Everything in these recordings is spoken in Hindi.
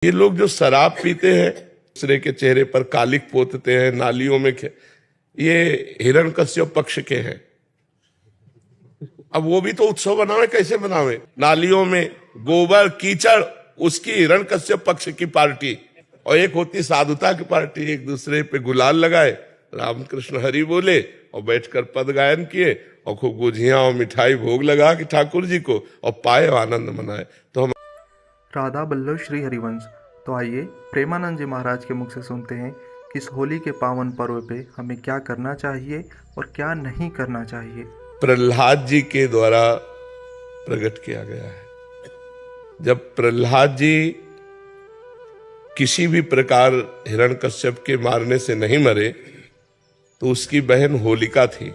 ये लोग जो शराब पीते हैं, दूसरे के चेहरे पर कालिक पोतते हैं, नालियों में ये हिरण्यकश्यप पक्ष के हैं। अब वो भी तो उत्सव बनावे, कैसे बनावे? नालियों में गोबर कीचड़, उसकी हिरण्यकश्यप पक्ष की पार्टी, और एक होती साधुता की पार्टी। एक दूसरे पे गुलाल लगाए, रामकृष्ण हरि बोले और बैठकर पद गायन किए और खूब गुझियां और मिठाई भोग लगा कि ठाकुर जी को, और पाए आनंद मनाए। तो हम राधा बल्लभ श्री हरिवंश। तो आइए प्रेमानंद जी महाराज के मुख से सुनते हैं कि इस होली के पावन पर्व पे हमें क्या करना चाहिए और क्या नहीं करना चाहिए। प्रहलाद जी के द्वारा प्रकट किया गया है। जब प्रहलाद जी किसी भी प्रकार हिरण्यकश्यप के मारने से नहीं मरे, तो उसकी बहन होलिका थी।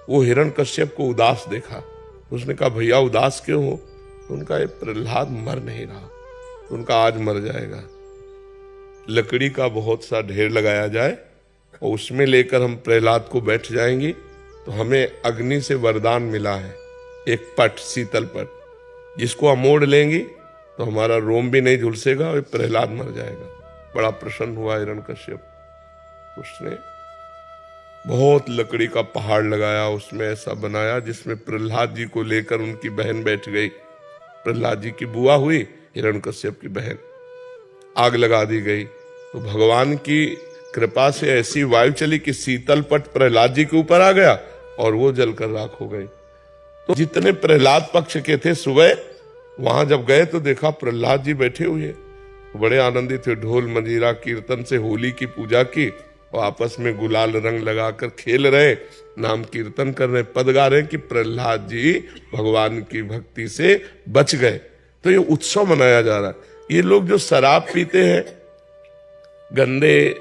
वो हिरण्यकश्यप को उदास देखा, उसने कहा भैया उदास क्यों हो? तो उनका ये प्रहलाद मर नहीं रहा, तो उनका आज मर जाएगा। लकड़ी का बहुत सा ढेर लगाया जाए और उसमें लेकर हम प्रहलाद को बैठ जाएंगे, तो हमें अग्नि से वरदान मिला है, एक पट, शीतल पट, जिसको हम मोड़ लेंगे तो हमारा रोम भी नहीं झुलसेगा और प्रहलाद मर जाएगा। बड़ा प्रसन्न हुआ हिरण्यकश्यप। उसने बहुत लकड़ी का पहाड़ लगाया, उसमें ऐसा बनाया जिसमें प्रहलाद जी को लेकर उनकी बहन बैठ गई। प्रहलाद जी की बुआ हुई हिरण्यकश्यप की बहन। आग लगा दी गई, तो भगवान की कृपा से ऐसी वायु चली कि शीतल पट प्रहलाद जी के ऊपर आ गया और वो जलकर राख हो गई। तो जितने प्रहलाद पक्ष के थे, सुबह वहां जब गए तो देखा प्रहलाद जी बैठे हुए, बड़े आनंदित थे। ढोल मंजीरा कीर्तन से होली की पूजा की और आपस में गुलाल रंग लगाकर खेल रहे, नाम कीर्तन कर रहे, पद गा रहे कि प्रहलाद जी भगवान की भक्ति से बच गए। तो ये उत्सव मनाया जा रहा है। ये लोग जो शराब पीते हैं, गंदे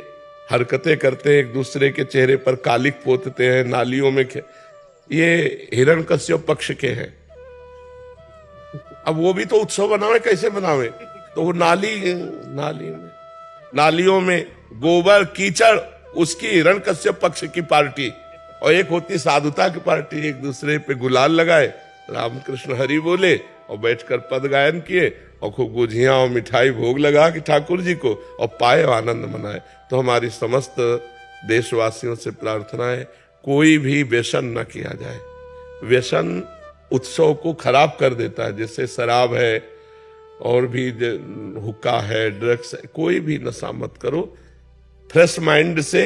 हरकतें करते हैं, एक दूसरे के चेहरे पर कालिक पोतते हैं, नालियों में ये हिरण्यकश्यप पक्ष के हैं। अब वो भी तो उत्सव बनावे, कैसे बनावे? तो वो नालियों में गोबर कीचड़, उसकी हिरण्यकश्यप पक्ष की पार्टी, और एक होती साधुता की पार्टी। एक दूसरे पे गुलाल लगाए, रामकृष्ण हरि बोले और बैठकर पद गायन किए और खूब गुझियां और मिठाई भोग लगा कि ठाकुर जी को, और पाए आनंद मनाए। तो हमारी समस्त देशवासियों से प्रार्थना है, कोई भी व्यसन न किया जाए। व्यसन उत्सव को खराब कर देता है, जैसे शराब है और भी हुक्का है, ड्रग्स है, कोई भी नशा मत करो। फ्रेश माइंड से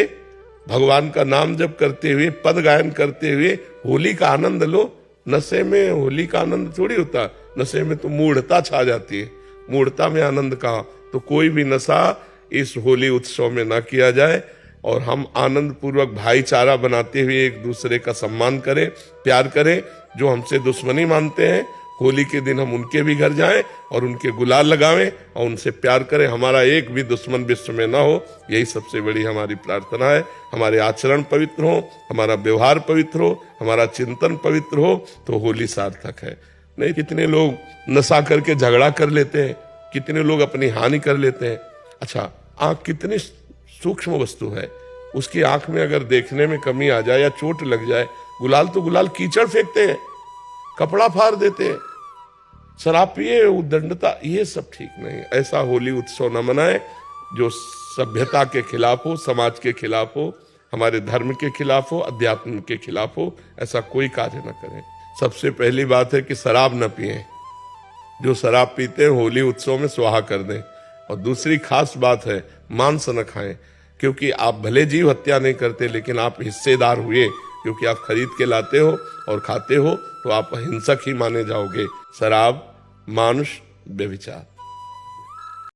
भगवान का नाम जप करते हुए, पद गायन करते हुए होली का आनंद लो। नशे में होली का आनंद थोड़ी होता, नशे में तो मूढ़ता छा जाती है। मूढ़ता में आनंद कहाँ? तो कोई भी नशा इस होली उत्सव में ना किया जाए, और हम आनंद पूर्वक भाईचारा बनाते हुए एक दूसरे का सम्मान करें, प्यार करें। जो हमसे दुश्मनी मानते हैं, होली के दिन हम उनके भी घर जाएं और उनके गुलाल लगावें और उनसे प्यार करें। हमारा एक भी दुश्मन विश्व में ना हो, यही सबसे बड़ी हमारी प्रार्थना है। हमारे आचरण पवित्र हो, हमारा व्यवहार पवित्र हो, हमारा चिंतन पवित्र हो, तो होली सार्थक है। नहीं, कितने लोग नशा करके झगड़ा कर लेते हैं, कितने लोग अपनी हानि कर लेते हैं। अच्छा, आंख कितनी सूक्ष्म वस्तु है, उसकी आंख में अगर देखने में कमी आ जाए या चोट लग जाए, गुलाल तो गुलाल कीचड़ फेंकते हैं, कपड़ा फाड़ देते हैं। शराब पिए, उद्दंडता, ये सब ठीक नहीं। ऐसा होली उत्सव न मनाए जो सभ्यता के खिलाफ हो, समाज के खिलाफ हो, हमारे धर्म के खिलाफ हो, अध्यात्म के खिलाफ हो। ऐसा कोई कार्य न करें। सबसे पहली बात है कि शराब न पिए। जो शराब पीते हैं होली उत्सव में स्वाहा कर दें। और दूसरी खास बात है, मांस न खाएं, क्योंकि आप भले जीव हत्या नहीं करते, लेकिन आप हिस्सेदार हुए, क्योंकि आप खरीद के लाते हो और खाते हो, तो आप हिंसक ही माने जाओगे। शराब, मांस, व्यभिचार।